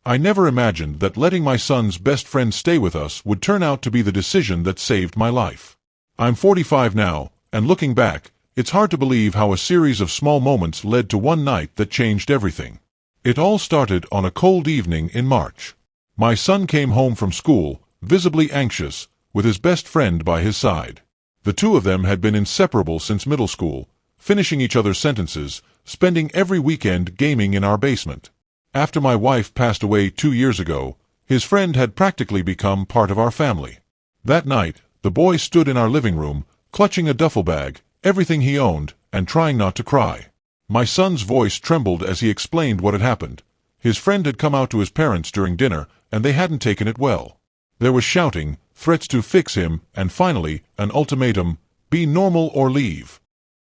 I never imagined that letting my son's best friend stay with us would turn out to be the decision that saved my life. I'm 45 now, and looking back, it's hard to believe how a series of small moments led to one night that changed everything. It all started on a cold evening in March. My son came home from school, visibly anxious, with his best friend by his side. The two of them had been inseparable since middle school, finishing each other's sentences, spending every weekend gaming in our basement. After my wife passed away 2 years ago, his friend had practically become part of our family. That night, the boy stood in our living room, clutching a duffel bag, everything he owned, and trying not to cry. My son's voice trembled as he explained what had happened. His friend had come out to his parents during dinner, and they hadn't taken it well. There was shouting, threats to fix him, and finally, an ultimatum: be normal or leave.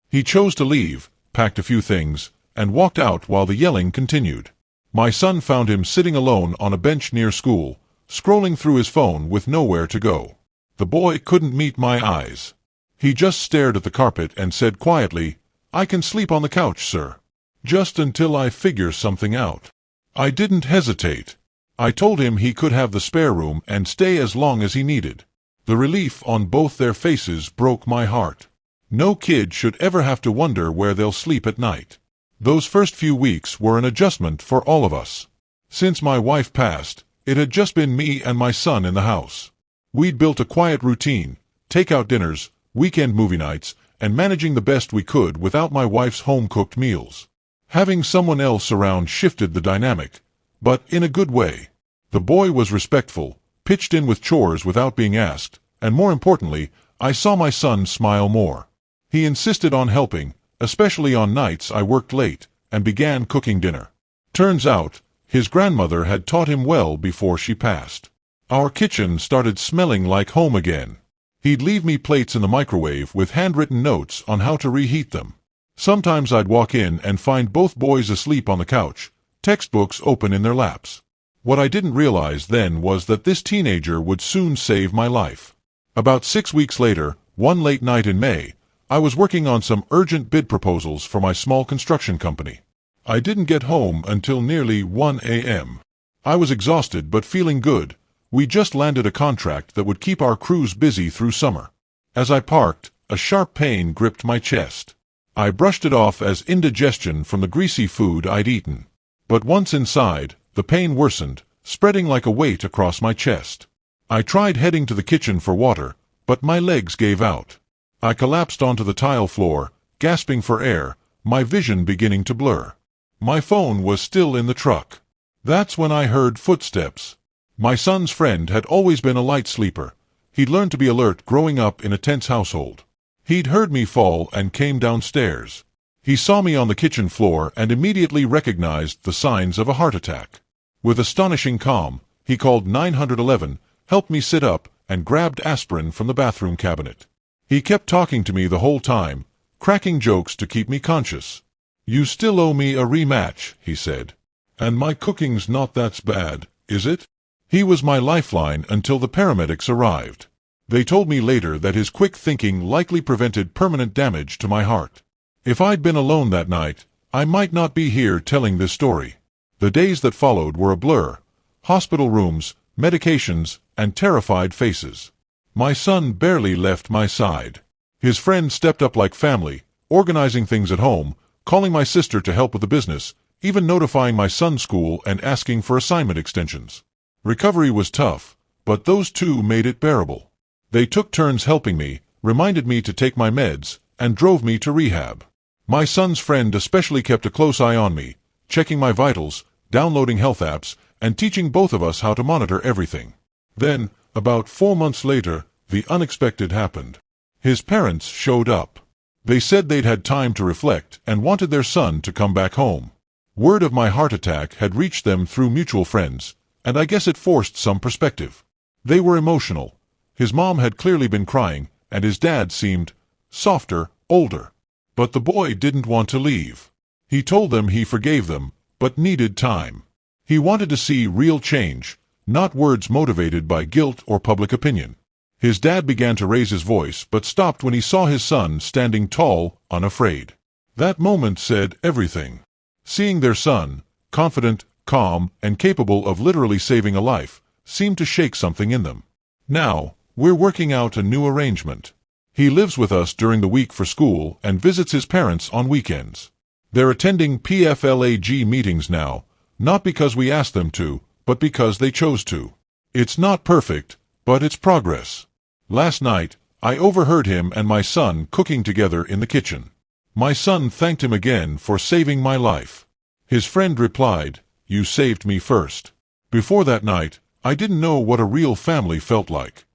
He chose to leave, packed a few things, and walked out while the yelling continued. My son found him sitting alone on a bench near school, scrolling through his phone with nowhere to go. The boy couldn't meet my eyes. He just stared at the carpet and said quietly, "I can sleep on the couch, sir. Just until I figure something out." I didn't hesitate. I told him he could have the spare room and stay as long as he needed. The relief on both their faces broke my heart. No kid should ever have to wonder where they'll sleep at night. Those first few weeks were an adjustment for all of us. Since my wife passed, it had just been me and my son in the house. We'd built a quiet routine, takeout dinners, weekend movie nights, and managing the best we could without my wife's home-cooked meals. Having someone else around shifted the dynamic, but in a good way. The boy was respectful, pitched in with chores without being asked, and more importantly, I saw my son smile more. He insisted on helping, especially on nights I worked late, and began cooking dinner. Turns out, his grandmother had taught him well before she passed. Our kitchen started smelling like home again. He'd leave me plates in the microwave with handwritten notes on how to reheat them. Sometimes I'd walk in and find both boys asleep on the couch, textbooks open in their laps. What I didn't realize then was that this teenager would soon save my life. About 6 weeks later, one late night in May, I was working on some urgent bid proposals for my small construction company. I didn't get home until nearly 1 a.m. I was exhausted but feeling good. We just landed a contract that would keep our crews busy through summer. As I parked, a sharp pain gripped my chest. I brushed it off as indigestion from the greasy food I'd eaten. But once inside, the pain worsened, spreading like a weight across my chest. I tried heading to the kitchen for water, but my legs gave out. I collapsed onto the tile floor, gasping for air, my vision beginning to blur. My phone was still in the truck. That's when I heard footsteps. My son's friend had always been a light sleeper. He'd learned to be alert growing up in a tense household. He'd heard me fall and came downstairs. He saw me on the kitchen floor and immediately recognized the signs of a heart attack. With astonishing calm, he called 911, helped me sit up, and grabbed aspirin from the bathroom cabinet. He kept talking to me the whole time, cracking jokes to keep me conscious. "You still owe me a rematch," he said. "And my cooking's not that bad, is it?" He was my lifeline until the paramedics arrived. They told me later that his quick thinking likely prevented permanent damage to my heart. If I'd been alone that night, I might not be here telling this story. The days that followed were a blur. Hospital rooms, medications, and terrified faces. My son barely left my side. His friends stepped up like family, organizing things at home, calling my sister to help with the business, even notifying my son's school and asking for assignment extensions. Recovery was tough, but those two made it bearable. They took turns helping me, reminded me to take my meds, and drove me to rehab. My son's friend especially kept a close eye on me, checking my vitals, downloading health apps, and teaching both of us how to monitor everything. Then, about 4 months later, the unexpected happened. His parents showed up. They said they'd had time to reflect and wanted their son to come back home. Word of my heart attack had reached them through mutual friends, and I guess it forced some perspective. They were emotional. His mom had clearly been crying, and his dad seemed softer, older. But the boy didn't want to leave. He told them he forgave them, but needed time. He wanted to see real change, not words motivated by guilt or public opinion. His dad began to raise his voice, but stopped when he saw his son standing tall, unafraid. That moment said everything. Seeing their son, confident, calm, and capable of literally saving a life, seemed to shake something in them. Now, we're working out a new arrangement. He lives with us during the week for school and visits his parents on weekends. They're attending PFLAG meetings now, not because we asked them to, but because they chose to. It's not perfect, but it's progress. Last night, I overheard him and my son cooking together in the kitchen. My son thanked him again for saving my life. His friend replied, "You saved me first." Before that night, I didn't know what a real family felt like.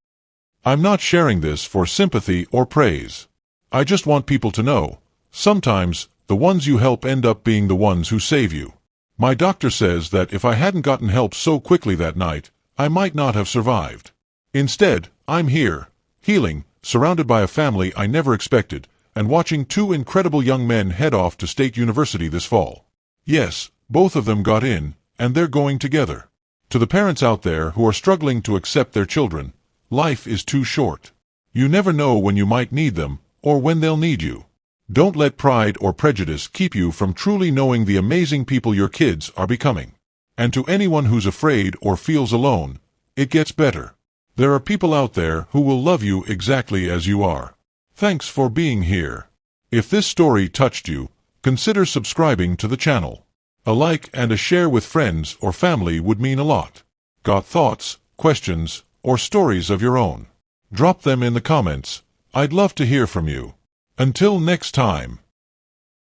I'm not sharing this for sympathy or praise. I just want people to know, sometimes, the ones you help end up being the ones who save you. My doctor says that if I hadn't gotten help so quickly that night, I might not have survived. Instead, I'm here, healing, surrounded by a family I never expected, and watching two incredible young men head off to State University this fall. Yes, both of them got in, and they're going together. To the parents out there who are struggling to accept their children, life is too short. You never know when you might need them, or when they'll need you. Don't let pride or prejudice keep you from truly knowing the amazing people your kids are becoming. And to anyone who's afraid or feels alone, it gets better. There are people out there who will love you exactly as you are. Thanks for being here. If this story touched you, consider subscribing to the channel. A like and a share with friends or family would mean a lot. Got thoughts, questions, or stories of your own? Drop them in the comments. I'd love to hear from you. Until next time.